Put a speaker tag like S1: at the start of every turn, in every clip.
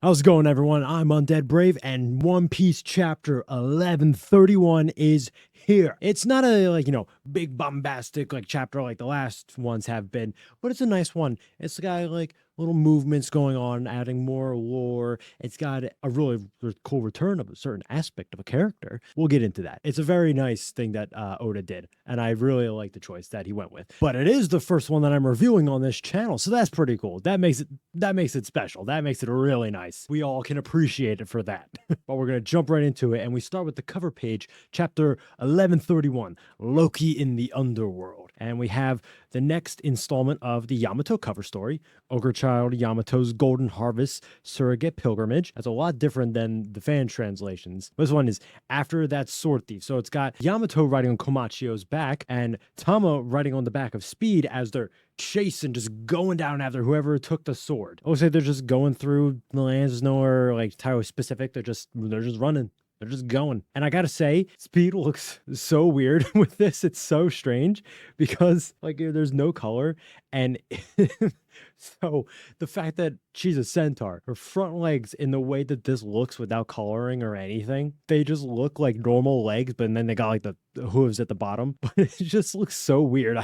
S1: How's it going, everyone? I'm UndeadBrave, and One Piece chapter 1131 is here. It's not a, big bombastic, chapter like the last ones have been, but it's a nice one. It's got, little movements going on, adding more lore. It's got a really cool return of a certain aspect of a character. We'll get into that. It's a very nice thing that Oda did, and I really like the choice that he went with. But it is the first one that I'm reviewing on this channel, so that's pretty cool. That makes it special. That makes it really nice. We all can appreciate it for that. But we're going to jump right into it, and we start with the cover page, chapter 1131, Loki in the Underworld. And we have the next installment of the Yamato cover story, Ogre Child Yamato's Golden Harvest Surrogate Pilgrimage. That's a lot different than the fan translations. This one is After That Sword Thief. So it's got Yamato riding on Komachio's back and Tama riding on the back of Speed as they're chasing, just going down after whoever took the sword. I would say they're just going through the lands. There's nowhere like Tyro specific. They're just running. They're just going. And I gotta say, Speed looks so weird with this. It's so strange because there's no color. And so the fact that she's a centaur, her front legs in the way that this looks without coloring or anything, they just look like normal legs, but then they got like the hooves at the bottom. But it just looks so weird.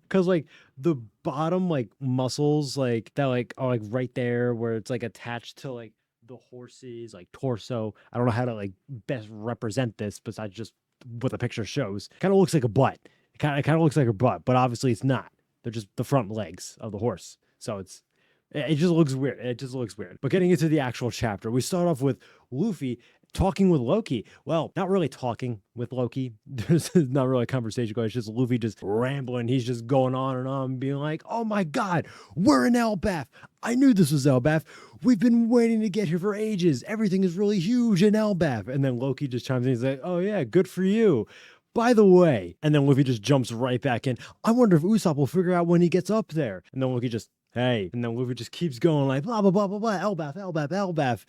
S1: Cause the bottom muscles that are right there where it's attached to the horse's torso. I don't know how to best represent this besides just what the picture shows. Kind of looks like a butt. It kind of looks like a butt, but obviously it's not. They're just the front legs of the horse. So it just looks weird. It just looks weird. But getting into the actual chapter, we start off with Luffy talking with Loki. Well, not really talking with Loki. There's not really a conversation going. It's just Luffy just rambling. He's just going on and on, being like, "Oh my God, we're in Elbaf. I knew this was Elbaf. We've been waiting to get here for ages. Everything is really huge in Elbaf." And then Loki just chimes in. He's like, "Oh yeah, good for you. By the way," and then Luffy just jumps right back in. "I wonder if Usopp will figure out when he gets up there." And then Loki just, "Hey," and then Luffy just keeps going like blah blah blah blah blah, Elbaf, Elbaf, Elbaf.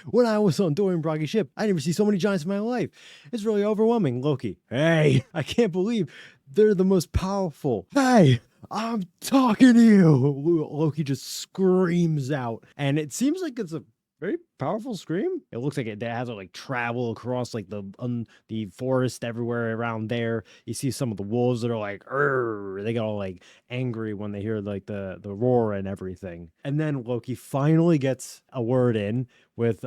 S1: "When I was on Dorian Broggy's ship, I never see so many giants in my life. It's really overwhelming." Loki, "Hey, I can't believe they're the most powerful. Hey, I'm talking to you." Loki just screams out, and it seems like it's a very powerful scream. It looks like it has to travel across the forest everywhere around there. You see some of the wolves that are like, "Urgh," they get all angry when they hear the roar and everything. And then Loki finally gets a word in with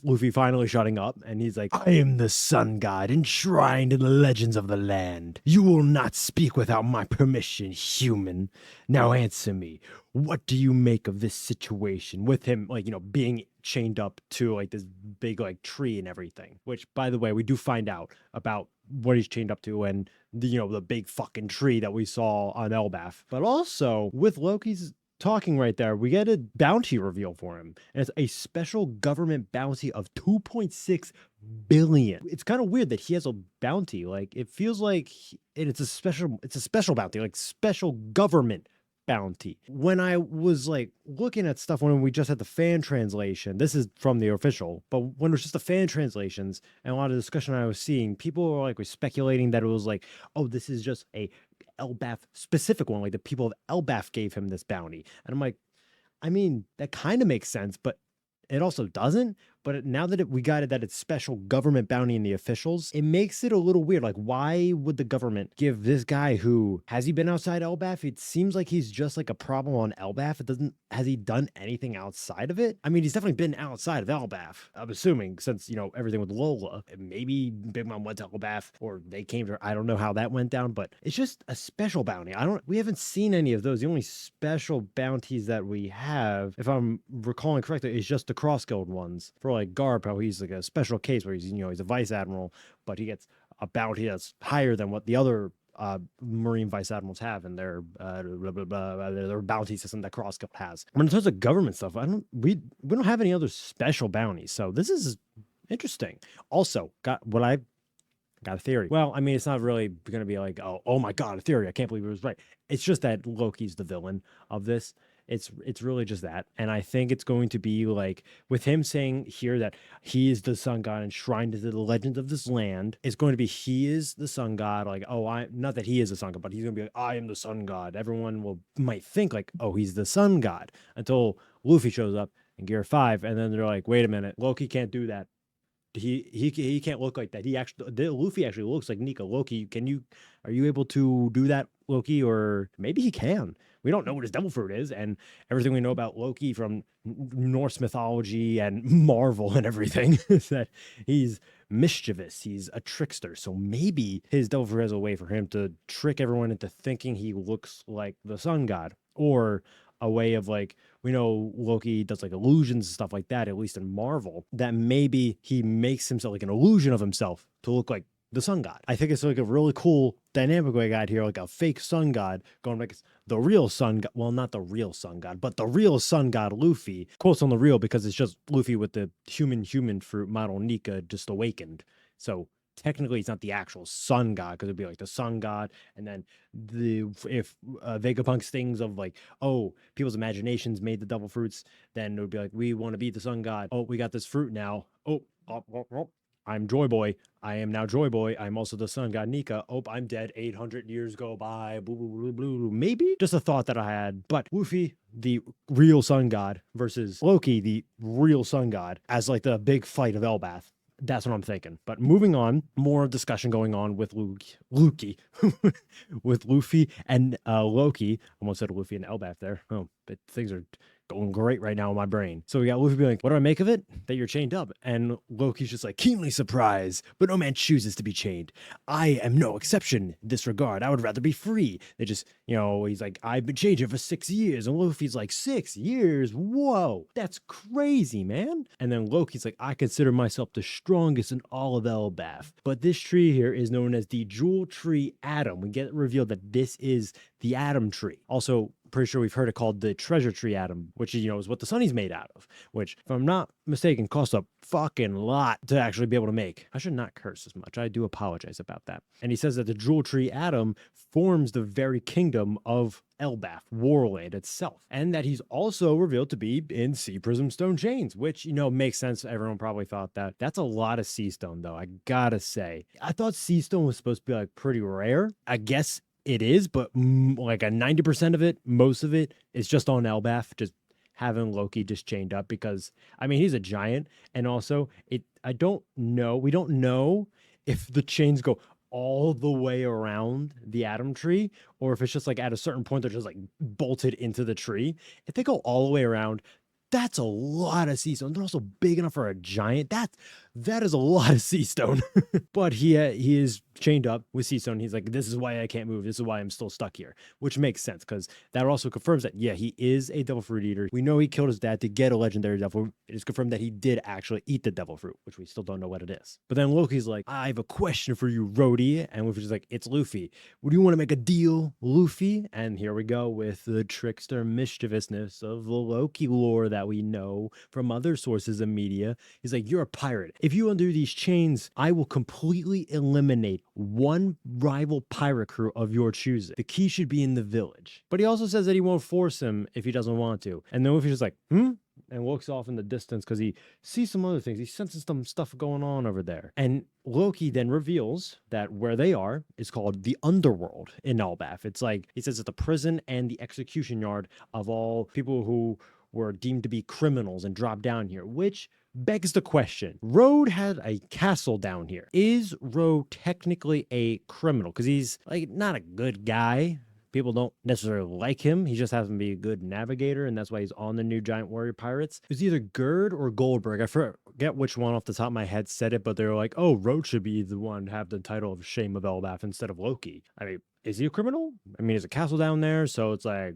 S1: Luffy finally shutting up, and he's like, "I am the sun god enshrined in the legends of the land. You will not speak without my permission, human. Now answer me. What do you make of this situation with him, being chained up to this big tree and everything?" Which, by the way, we do find out about what he's chained up to and the big fucking tree that we saw on Elbaf. But also with Loki's talking right there, we get a bounty reveal for him, and it's a special government bounty of 2.6 billion. It's kind of weird that he has a bounty. It feels like it's a special bounty, special government bounty. When I was looking at stuff when we just had the fan translation, this is from the official, but when it was just the fan translations and a lot of discussion I was seeing, people were speculating that it was oh, this is just a Elbaf specific one, the people of Elbaf gave him this bounty. And I'm like, I mean, that kind of makes sense, but it also doesn't. But now that we got it, that it's special government bounty in the officials, it makes it a little weird. Why would the government give this guy who, has he been outside Elbaf? It seems like he's just a problem on Elbaf. Has he done anything outside of it? I mean, he's definitely been outside of Elbaf, I'm assuming, since, everything with Lola. Maybe Big Mom went to Elbaf or they came to her. I don't know how that went down, but it's just a special bounty. We haven't seen any of those. The only special bounties that we have, if I'm recalling correctly, is just the Cross Guild ones. For Garp, how he's a special case where he's a vice admiral, but he gets a bounty that's higher than what the other Marine vice admirals have in their their bounty system that Cross Guild has. When in terms of government stuff, we don't have any other special bounties, so this is interesting. Also, got a theory. Well, I mean, it's not really going to be oh my God, a theory. I can't believe it was right. It's just that Loki's the villain of this. It's really just that. And I think it's going to be with him saying here that he is the sun god enshrined into the legends of this land. It's going to be he is the sun god. I not that he is the sun god, but he's going to be I am the sun god. Everyone might think oh, he's the sun god until Luffy shows up in Gear 5. And then they're like, wait a minute, Loki can't do that. He can't look like that. Luffy actually looks like Nika. Loki, are you able to do that, Loki? Or maybe he can. We don't know what his devil fruit is, and everything we know about Loki from Norse mythology and Marvel and everything is that he's mischievous. He's a trickster. So maybe his devil fruit has a way for him to trick everyone into thinking he looks like the sun god, or a way of like, we know Loki does like illusions and stuff like that, at least in Marvel, that maybe he makes himself like an illusion of himself to look like the sun god. I think it's like a really cool dynamic we got here, like a fake sun god going like the real sun god. Well, not the real sun god, but the real sun god Luffy. Quotes on the real because it's just Luffy with the human fruit model Nika just awakened. So technically it's not the actual sun god, because it'd be like the sun god, and then if Vegapunk's things of like, oh, people's imaginations made the devil fruits, then it would be like, we want to be the sun god. Oh, we got this fruit now. Oh, I'm Joy Boy. I am now Joy Boy. I'm also the sun god Nika. Oh, I'm dead. 800 years go by. Boo, boo, boo, boo. Maybe just a thought that I had. But Luffy, the real sun god, versus Loki, the real sun god, as like the big fight of Elbath. That's what I'm thinking. But moving on, more discussion going on with Luffy with Luffy and Loki. Almost said Luffy and Elbath there. Oh, but things are going great right now in my brain. So we got Luffy being like, what do I make of it? That you're chained up. And Loki's just like, keenly surprised, but no man chooses to be chained. I am no exception in this regard. I would rather be free. They just, he's like, I've been chained here for 6 years. And Luffy's like, 6 years? Whoa, that's crazy, man. And then Loki's like, I consider myself the strongest in all of Elbath. But this tree here is known as the Jewel Tree Atom. We get revealed that this is the Atom Tree. Also, pretty sure we've heard it called the Treasure Tree Atom, which is what the Sunny's made out of, which, if I'm not mistaken, costs a fucking lot to actually be able to make. I should not curse as much. I do apologize about that. And he says that the Jewel Tree Atom forms the very kingdom of Elbath, Warland itself, and that he's also revealed to be in Sea Prism Stone chains, which, makes sense. Everyone probably thought that. That's a lot of Sea Stone, though, I gotta say. I thought Sea Stone was supposed to be like pretty rare. I guess it is, but like a 90% of it, most of it is just on Elbath, just having Loki just chained up, because he's a giant, and also we don't know if the chains go all the way around the Atom Tree, or if it's just like at a certain point they're just like bolted into the tree. If they go all the way around, that's a lot of sea stone. They're also big enough for a giant. That is a lot of sea stone. But he is chained up with sea stone. He's like, this is why I can't move. This is why I'm still stuck here, which makes sense, because that also confirms that, yeah, he is a devil fruit eater. We know he killed his dad to get a legendary devil fruit. It is confirmed that he did actually eat the devil fruit, which we still don't know what it is. But then Loki's like, I have a question for you, Rhodey. And Luffy's like, it's Luffy. Would you want to make a deal, Luffy? And here we go with the trickster mischievousness of the Loki lore that we know from other sources of media. He's like, you're a pirate. If you undo these chains, I will completely eliminate one rival pirate crew of your choosing. The key should be in the village. But he also says that he won't force him if he doesn't want to. And then Luffy's just like, and looks off in the distance because he sees some other things. He senses some stuff going on over there. And Loki then reveals that where they are is called the underworld in Elbath. It's like, he says it's the prison and the execution yard of all people who were deemed to be criminals and dropped down here, which begs the question. Road had a castle down here. Is Road technically a criminal? Because he's like not a good guy. People don't necessarily like him. He just happens to be a good navigator, and that's why he's on the new Giant Warrior Pirates. It was either Gerd or Goldberg. I forget which one off the top of my head said it, but they were like, oh, Road should be the one to have the title of Shame of Elbath instead of Loki. Is he a criminal? There's a castle down there, so it's like,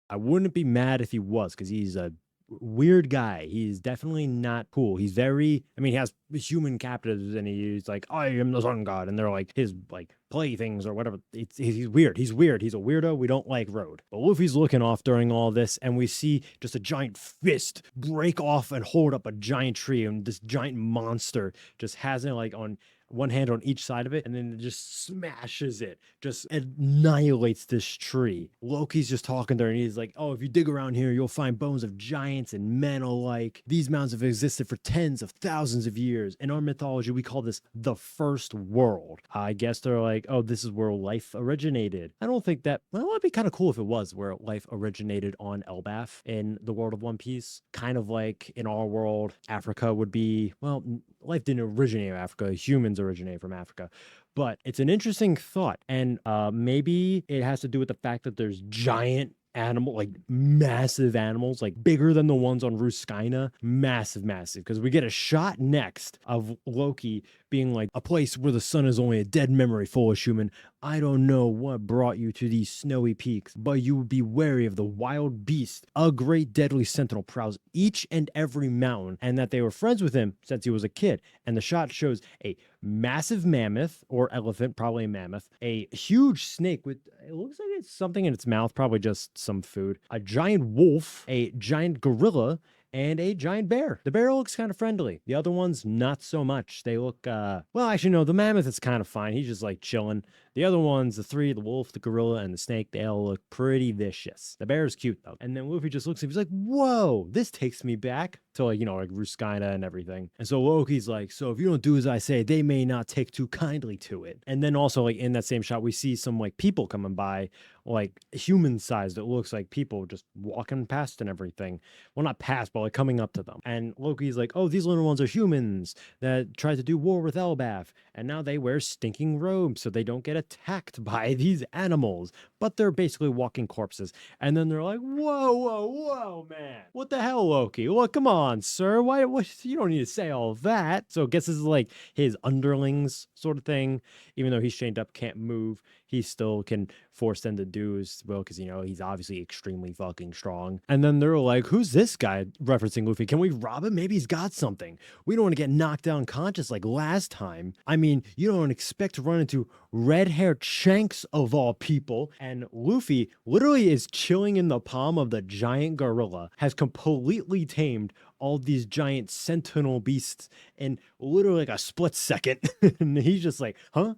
S1: I wouldn't be mad if he was, because he's a weird guy. He's definitely not cool. He's very, he has human captives, and he's like, I am the sun god, and they're like his like playthings or whatever. He's weird. He's weird. He's a weirdo. We don't like Road. But Luffy's looking off during all this, and we see just a giant fist break off and hold up a giant tree, and this giant monster just has it like on one hand on each side of it, and then it just smashes it, just annihilates this tree. Loki's just talking there, and he's like, oh, if you dig around here, you'll find bones of giants and men alike. These mountains have existed for tens of thousands of years. In our mythology, we call this the first world. I guess they're like, oh, this is where life originated. I don't think that, well, it'd be kind of cool if it was where life originated on Elbaf in the world of One Piece. Kind of like in our world, Africa would be, well, life didn't originate in Africa. Humans originated from Africa. But it's an interesting thought. And maybe it has to do with the fact that there's giant animal, like massive animals, like bigger than the ones on Ruskina. Massive, because we get a shot next of Loki being like, a place where the sun is only a dead memory, foolish human. I don't know what brought you to these snowy peaks, but you would be wary of the wild beast. A great deadly sentinel prowls each and every mountain, and that they were friends with him since he was a kid. And the shot shows a massive mammoth or elephant, probably a mammoth, a huge snake with, it looks like it's something in its mouth, probably just some food, a giant wolf, a giant gorilla, and a giant bear. The bear looks kind of friendly. The other ones, not so much. They look, well, actually, no, the mammoth is kind of fine. He's just like chilling. The other ones, the three, the wolf, the gorilla, and the snake, they all look pretty vicious. The bear is cute, though. And then Luffy just looks at him, he's like, whoa, this takes me back to, like, you know, like Ruskina and everything. And so Loki's like, so if you don't do as I say, they may not take too kindly to it. And then also, like, in that same shot, we see some, like, people coming by, like, human-sized. It looks like people just walking past and everything. Well, not past, but, like, coming up to them. And Loki's like, oh, these little ones are humans that tried to do war with Elbaf. And now they wear stinking robes so they don't get attacked by these animals, but they're basically walking corpses. And then they're like, whoa, man, what the hell, Loki? Well, come on, sir, why, what, you don't need to say all that. So I guess this is like his underlings sort of thing. Even though he's chained up, can't move, he still can force them to do as well, because, you know, he's obviously extremely fucking strong. And then they're like, who's this guy, referencing Luffy? Can we rob him? Maybe he's got something. We don't want to get knocked down unconscious like last time. I mean, you don't expect to run into red-haired Shanks of all people. And Luffy literally is chilling in the palm of the giant gorilla, has completely tamed all these giant sentinel beasts in literally like a split second. And he's just like, huh?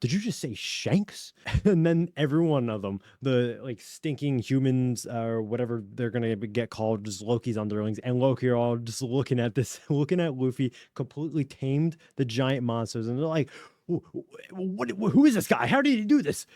S1: Did you just say Shanks? And then every one of them, the like stinking humans or whatever they're gonna get called, just Loki's underlings, and Loki are all just looking at this, looking at Luffy completely tamed the giant monsters, and they're like, who is this guy? How did he do this?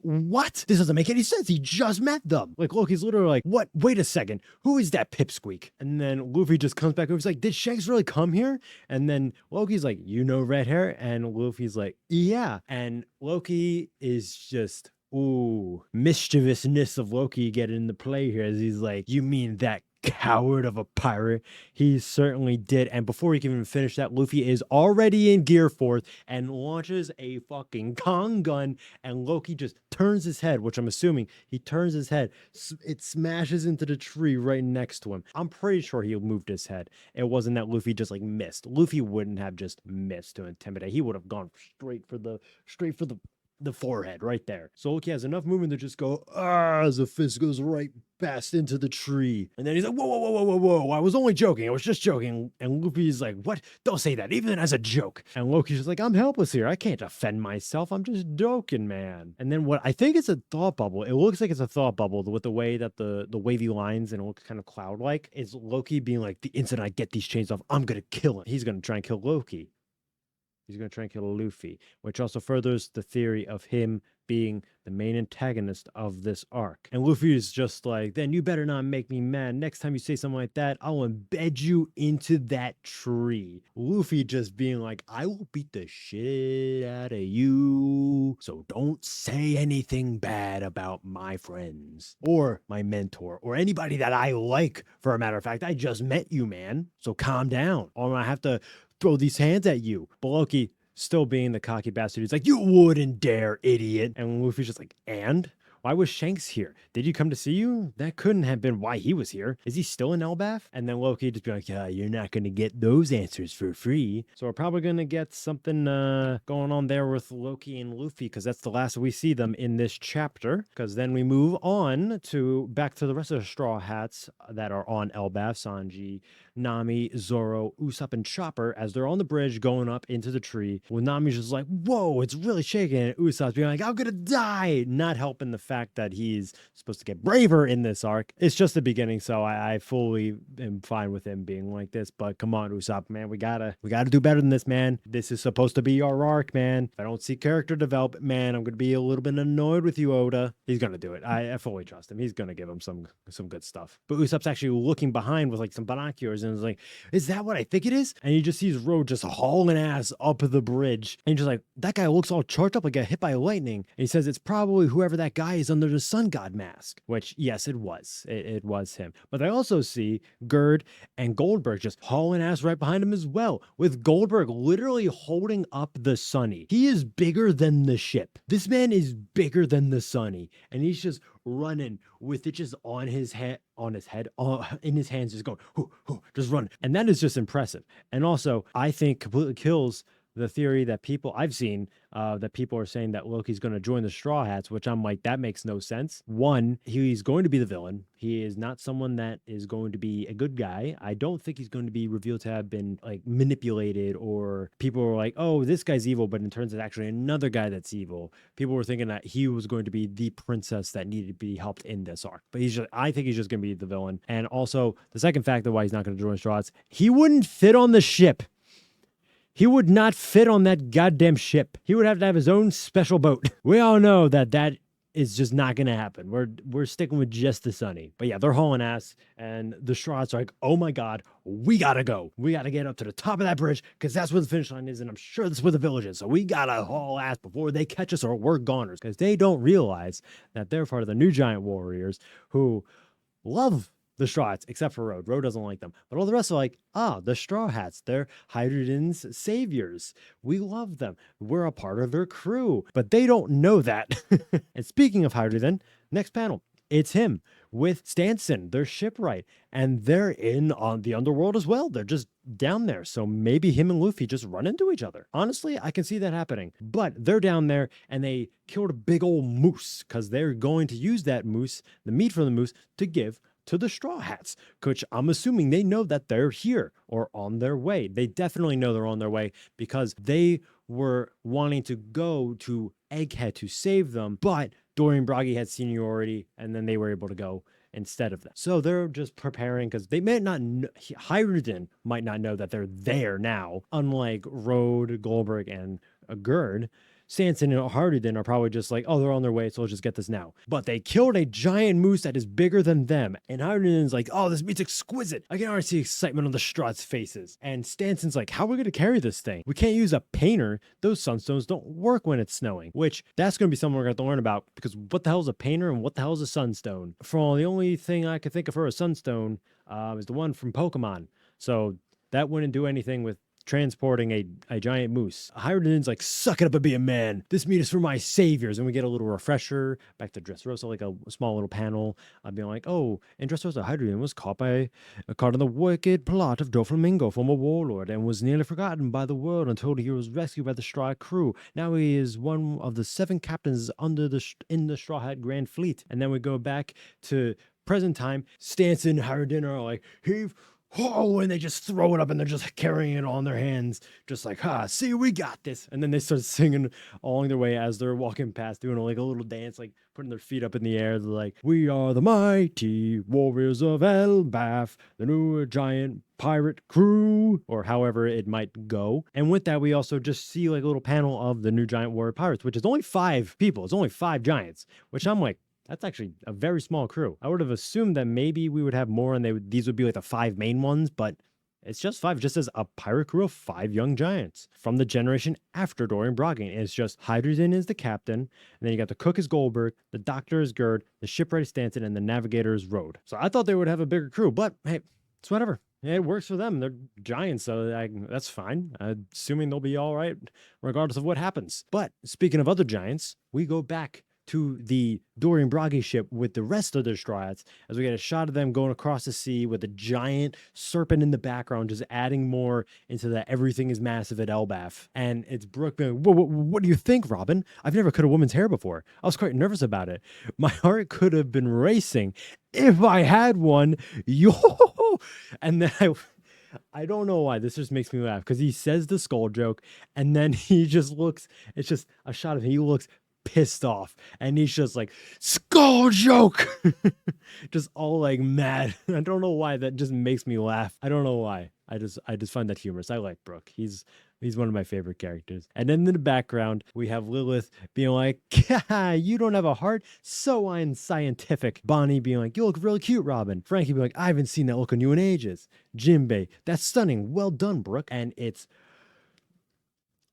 S1: What? This doesn't make any sense. He just met them. Like, Loki's literally like, what? Wait a second. Who is that pipsqueak? And then Luffy just comes back over. He's like, did Shanks really come here? And then Loki's like, you know red hair? And Luffy's like, yeah. And Loki is just, ooh, mischievousness of Loki getting into play here. As he's like, you mean that coward of a pirate? He certainly did. And before he can even finish that, Luffy is already in Gear Force and launches a fucking Kong gun, and Loki just turns his head, which I'm assuming he turns his head. It smashes into the tree right next to him. I'm pretty sure he moved his head. It wasn't that Luffy just like missed. Luffy wouldn't have just missed to intimidate. He would have gone straight for the forehead right there. So Loki has enough movement to just go, as the fist goes right past into the tree. And then he's like, whoa, I was only joking. I was just joking. And Luffy's like, what? Don't say that, even as a joke. And Loki's just like, I'm helpless here. I can't defend myself. I'm just joking, man. And then what I think it's a thought bubble. It looks like it's a thought bubble with the way that the wavy lines and it looks kind of cloud-like. Is Loki being like, the instant I get these chains off, I'm going to kill him. He's going to try and kill Loki. He's going to try and kill Luffy, which also furthers the theory of him being the main antagonist of this arc. And Luffy is just like, then you better not make me mad. Next time you say something like that, I'll embed you into that tree. Luffy just being like, I will beat the shit out of you, so don't say anything bad about my friends or my mentor or anybody that I like. For a matter of fact, I just met you, man. So calm down, or I have to throw these hands at you. But Loki, still being the cocky bastard, he's like, you wouldn't dare, idiot. And Luffy's just like, and? Why was Shanks here? Did he come to see you? That couldn't have been why he was here. Is he still in Elbaf? And then Loki just be like, yeah, you're not going to get those answers for free. So we're probably going to get something going on there with Loki and Luffy, because that's the last we see them in this chapter. Because then we move on to back to the rest of the Straw Hats that are on Elbaf, Sanji, Nami, Zoro, Usopp, and Chopper as they're on the bridge going up into the tree. Well, Nami's just like, whoa, it's really shaking. And Usopp's being like, I'm gonna die. Not helping the fact that he's supposed to get braver in this arc. It's just the beginning, so I fully am fine with him being like this. But come on, Usopp, man, we gotta do better than this, man. This is supposed to be our arc, man. If I don't see character development, man, I'm gonna be a little bit annoyed with you, Oda. He's gonna do it. I fully trust him. He's gonna give him some good stuff. But Usopp's actually looking behind with like some binoculars and is like, is that what I think it is? And he just sees Road just hauling ass up the bridge. And he's just like, that guy looks all charged up like got hit by lightning. And he says it's probably whoever that guy is under the sun god mask. Which, yes, it was. It was him. But I also see Gerd and Goldberg just hauling ass right behind him as well, with Goldberg literally holding up the Sunny. He is bigger than the ship. This man is bigger than the Sunny. And he's just running with it just on his head, in his hands, just going, hoo, hoo, just run. And that is just impressive. And also, I think completely kills the theory that I've seen that people are saying that Loki's going to join the Straw Hats, which I'm like, that makes no sense. One, he's going to be the villain. He is not someone that is going to be a good guy. I don't think he's going to be revealed to have been like manipulated, or people were like, oh, this guy's evil, but it turns out actually another guy that's evil. People were thinking that he was going to be the princess that needed to be helped in this arc. But I think he's just going to be the villain. And also, the second factor why he's not going to join Straw Hats, he wouldn't fit on the ship. He would not fit on that goddamn ship. He would have to have his own special boat. We all know that is just not going to happen. We're sticking with just the Sunny. But yeah, they're hauling ass, and the Straw Hats are like, oh my God, we got to go. We got to get up to the top of that bridge, because that's where the finish line is, and I'm sure that's where the village is. So we got to haul ass before they catch us, or we're goners, because they don't realize that they're part of the new giant warriors who love the Straw Hats, except for Road. Road doesn't like them. But all the rest are like, the Straw Hats. They're Hydrogen's saviors. We love them. We're a part of their crew. But they don't know that. And speaking of Hydrogen, next panel, it's him with Stanson, their shipwright. And they're on the underworld as well. They're just down there. So maybe him and Luffy just run into each other. Honestly, I can see that happening. But they're down there, and they killed a big old moose, because they're going to use that moose, the meat from the moose, to give to the Straw Hats, which I'm assuming they know that they're here or on their way. They definitely know they're on their way, because they were wanting to go to Egghead to save them, but Dorian Broggy had seniority, and then they were able to go instead of them. So they're just preparing, because they may not know, Hydrogen might not know that they're there now, unlike Road, Goldberg, and Gerd. Sanson and Hydrogen are probably just like, oh, they're on their way, so let's just get this now. But they killed a giant moose that is bigger than them. And Hydrogen's like, oh, this meat's exquisite. I can already see excitement on the Straw's faces. And Stanson's like, how are we going to carry this thing? We can't use a painter. Those sunstones don't work when it's snowing. Which, that's going to be something we're going to have to learn about, because what the hell is a painter and what the hell is a sunstone? The only thing I could think of for a sunstone is the one from Pokemon. So that wouldn't do anything with transporting a giant moose. Hydrogen's like, suck it up and be a man. This meat is for my saviors. And we get a little refresher back to Dressrosa, like a small little panel being like, oh, in Dressrosa, Hydrogen was caught in the wicked plot of Doflamingo, former warlord, and was nearly forgotten by the world until he was rescued by the Straw crew. Now he is one of the 7 captains in the Straw Hat Grand Fleet. And then we go back to present time. Stanson and Hydrogen are like, heave, oh, and they just throw it up, and they're just carrying it on their hands, just like, see, we got this. And then they start singing along their way as they're walking past, doing like a little dance, like putting their feet up in the air. They're like, we are the mighty warriors of Elbaf, the new giant pirate crew, or however it might go. And with that, we also just see like a little panel of the new giant warrior pirates, which is only 5 people. It's only 5 giants, which I'm like, that's actually a very small crew. I would have assumed that maybe we would have more, and these would be like the 5 main ones, but it's just 5. Just as a pirate crew of 5 young giants from the generation after Dorian Broggy. It's just Hydrogen is the captain, and then you got the cook is Goldberg, the doctor is Gerd, the shipwright is Stanton, and the navigator is Road. So I thought they would have a bigger crew, but hey, it's whatever. It works for them. They're giants, so that's fine. Assuming they'll be all right regardless of what happens. But speaking of other giants, we go back to the Dorian Bragi ship with the rest of the Straw Hats, as we get a shot of them going across the sea with a giant serpent in the background, just adding more into that everything is massive at Elbaf. And it's Brooke being, what do you think, Robin? I've never cut a woman's hair before. I was quite nervous about it. My heart could have been racing if I had one. Yo! And then I don't know why. This just makes me laugh because he says the skull joke and then he just looks, it's just a shot of him. He looks pissed off and he's just like, skull joke! Just all like mad. I don't know why. That just makes me laugh. I don't know why. I just find that humorous. I like Brooke. He's one of my favorite characters. And then in the background, we have Lilith being like, you don't have a heart, so unscientific. Bonnie being like, you look really cute, Robin. Frankie being like, I haven't seen that look on you in ages. Jinbei, that's stunning. Well done, Brooke. And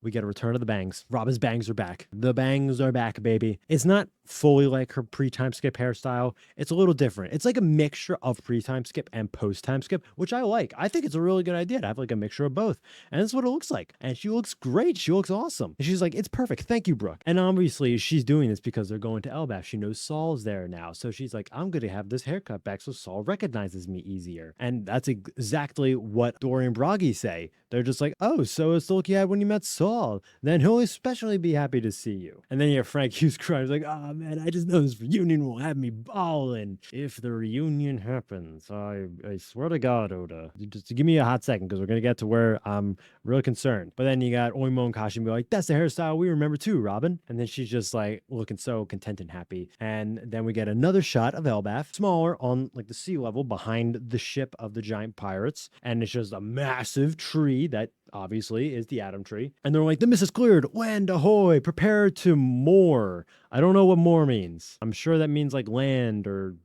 S1: we get a return of the bangs. Robin's bangs are back. The bangs are back, baby. It's not fully like her pre-time skip hairstyle. It's a little different. It's like a mixture of pre-time skip and post-time skip, which I like. I think it's a really good idea to have like a mixture of both. And that's what it looks like. And she looks great. She looks awesome. And she's like, it's perfect. Thank you, Brooke. And obviously she's doing this because they're going to Elbaf. She knows Saul's there now. So she's like, I'm going to have this haircut back so Saul recognizes me easier. And that's exactly what Dorian Bragi say. They're just like, oh, so it's the look you had when you met Saul. Then he'll especially be happy to see you. And then you have Frank Hughes crying. He's like, oh man, I just know this reunion will have me bawling. If the reunion happens, I swear to God, Oda, just give me a hot second because we're going to get to where I'm really concerned. But then you got Oimo and Kashi be like, that's the hairstyle we remember too, Robin. And then she's just like looking so content and happy. And then we get another shot of Elbaf, smaller on like the sea level behind the ship of the giant pirates. And it's just a massive tree that obviously is the Atom Tree. And they're like, the mist is cleared, land ahoy, prepare to moor. I don't know what moor means. I'm sure that means like land or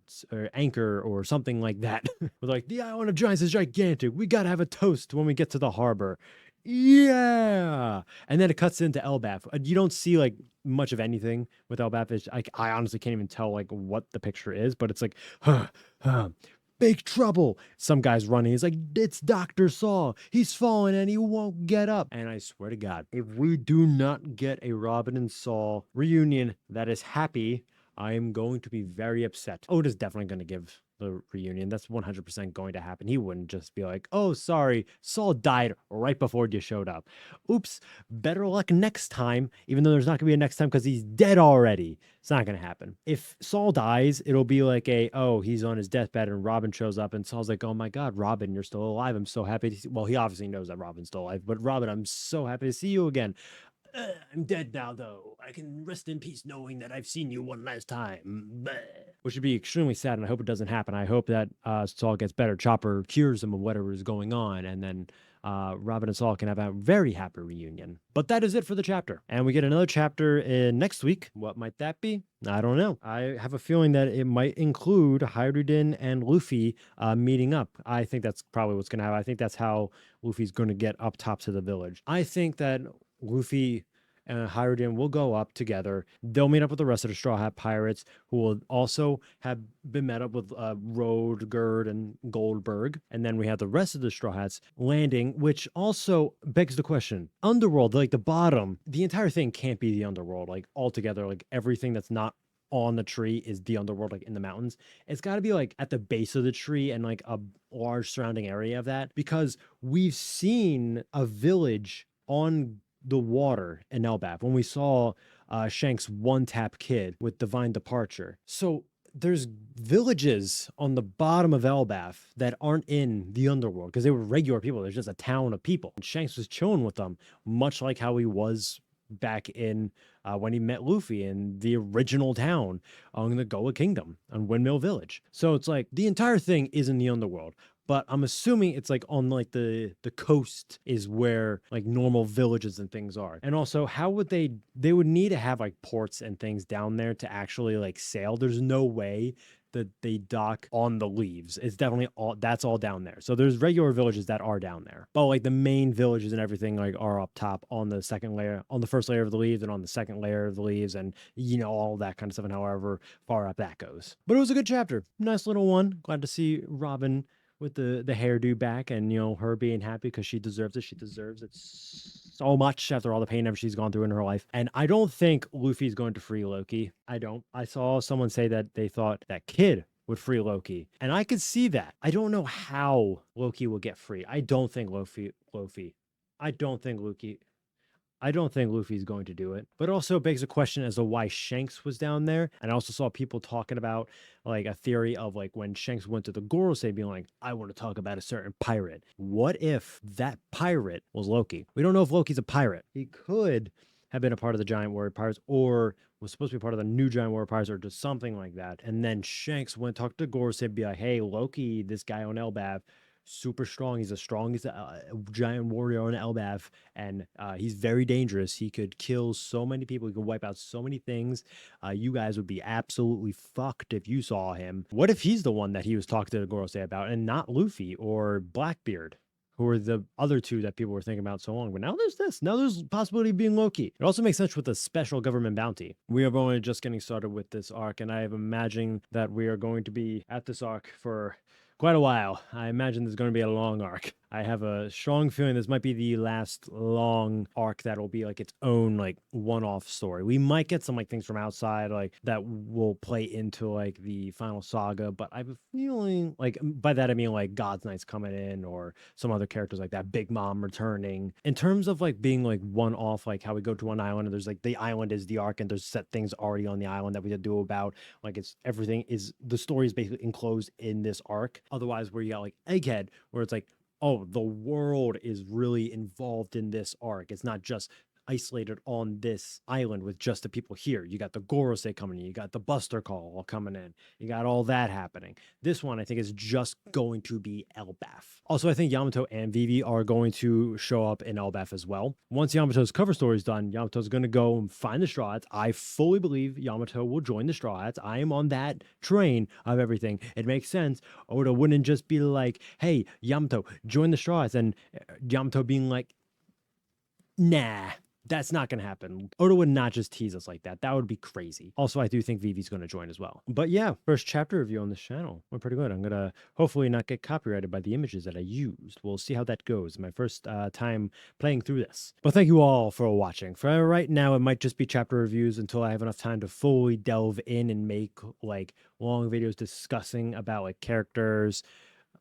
S1: anchor or something like that. We're like, the island of giants is gigantic. We gotta have a toast when we get to the harbor. Yeah. And then it cuts into Elbaf. You don't see like much of anything with Elbaf. It's, I honestly can't even tell like what the picture is, but it's like, big trouble. Some guy's running. He's like, it's Dr. Saul. He's fallen and he won't get up. And I swear to God, if we do not get a Robin and Saul reunion that is happy, I am going to be very upset. Oda's definitely going to give the reunion. That's 100% going to happen. He wouldn't just be like, oh, sorry, Saul died right before you showed up. Oops, better luck next time, even though there's not going to be a next time because he's dead already. It's not going to happen. If Saul dies, it'll be like oh, he's on his deathbed and Robin shows up and Saul's like, oh my God, Robin, you're still alive. I'm so happy to see. Well, he obviously knows that Robin's still alive, but Robin, I'm so happy to see you again. I'm dead now, though. I can rest in peace knowing that I've seen you one last time. Bleh. Which would be extremely sad, and I hope it doesn't happen. I hope that Saul gets better. Chopper cures him of whatever is going on, and then Robin and Saul can have a very happy reunion. But that is it for the chapter. And we get another chapter in next week. What might that be? I don't know. I have a feeling that it might include Hyrule and Luffy meeting up. I think that's probably what's going to happen. I think that's how Luffy's going to get up top to the village. I think that Luffy and Hyrule will go up together. They'll meet up with the rest of the Straw Hat Pirates, who will also have been met up with Rodegard and Goldberg. And then we have the rest of the Straw Hats landing, which also begs the question. Underworld, like the bottom, the entire thing can't be the Underworld, like altogether, like everything that's not on the tree is the Underworld, like in the mountains. It's got to be like at the base of the tree and like a large surrounding area of that, because we've seen a village on the water in Elbaf when we saw Shank's one-tap kid with Divine Departure. So there's villages on the bottom of Elbaf that aren't in the Underworld because they were regular people. There's just a town of people. And Shanks was chilling with them, much like how he was back in when he met Luffy in the original town on the Goa Kingdom on Windmill Village. So it's like the entire thing is in the Underworld. But I'm assuming it's like on like the coast is where like normal villages and things are. And also, how would they would need to have like ports and things down there to actually like sail. There's no way that they dock on the leaves. It's definitely that's all down there. So there's regular villages that are down there. But like the main villages and everything like are up top on the second layer, on the first layer of the leaves and on the second layer of the leaves and all that kind of stuff and however far up that goes. But it was a good chapter. Nice little one. Glad to see Robin with the hairdo back and her being happy because she deserves it. She deserves it so much after all the pain she's gone through in her life. And I don't think Luffy's going to free Loki. I don't. I saw someone say that they thought that Kid would free Loki. And I could see that. I don't know how Loki will get free. I don't think I don't think Loki. I don't think Luffy's going to do it, but also begs a question as to why Shanks was down there. And I also saw people talking about like a theory of like when Shanks went to the Gorosei being like, I want to talk about a certain pirate. What if that pirate was Loki? We don't know if Loki's a pirate. He could have been a part of the Giant Warrior Pirates or was supposed to be part of the new Giant Warrior Pirates or just something like that. And then Shanks went talk to Gorosei and be like, hey, Loki, this guy on Elbaf, super strong. He's the strongest giant warrior on Elbaf, and he's very dangerous. He could kill so many people. He could wipe out so many things. You guys would be absolutely fucked if you saw him. What if he's the one that he was talking to Gorosei about, and not Luffy or Blackbeard, who are the other two that people were thinking about so long? But now there's this. Now there's possibility of being Loki. It also makes sense with the special government bounty. We are only just getting started with this arc, and I am imagining that we are going to be at this arc for quite a while. I imagine there's going to be a long arc. I have a strong feeling this might be the last long arc that will be like its own like one-off story. We might get some like things from outside like that will play into like the final saga, but I have a feeling like by that I mean like God's Knight's coming in or some other characters like that, Big Mom returning. In terms of like being like one-off, like how we go to one island and there's like the island is the arc and there's set things already on the island that we have to do about, like it's everything is the story is basically enclosed in this arc. Otherwise where you got like Egghead where it's like, oh, the world is really involved in this arc. It's not just isolated on this island with just the people here. You got the Gorosei coming in. You got the Buster Call all coming in. You got all that happening. This one, I think, is just going to be Elbaf. Also, I think Yamato and Vivi are going to show up in Elbaf as well. Once Yamato's cover story is done, Yamato's going to go and find the Straw Hats. I fully believe Yamato will join the Straw Hats. I am on that train of everything. It makes sense. Oda wouldn't just be like, hey, Yamato, join the Straw Hats. And Yamato being like, nah. That's not going to happen. Oda would not just tease us like that. That would be crazy. Also, I do think Vivi's going to join as well. But yeah, first chapter review on this channel. Went pretty good. I'm going to hopefully not get copyrighted by the images that I used. We'll see how that goes. My first time playing through this. But thank you all for watching. For right now, it might just be chapter reviews until I have enough time to fully delve in and make like long videos discussing about like characters,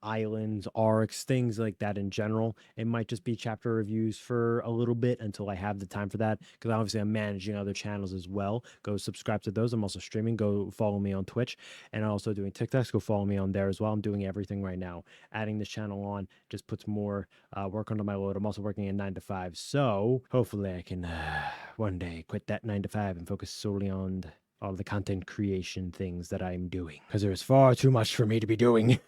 S1: islands, arcs, things like that in general. It might just be chapter reviews for a little bit until I have the time for that, because obviously I'm managing other channels as well. Go subscribe to those. I'm also streaming. Go follow me on Twitch, and I'm also doing TikToks. Go follow me on there as well. I'm doing everything right now. Adding this channel on just puts more work under my load. I'm also working a 9 to 5, so hopefully I can one day quit that 9 to 5 and focus solely on all the content creation things that I'm doing, because there is far too much for me to be doing.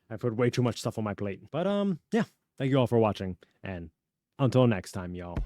S1: I put way too much stuff on my plate. But yeah, thank you all for watching, and until next time, y'all.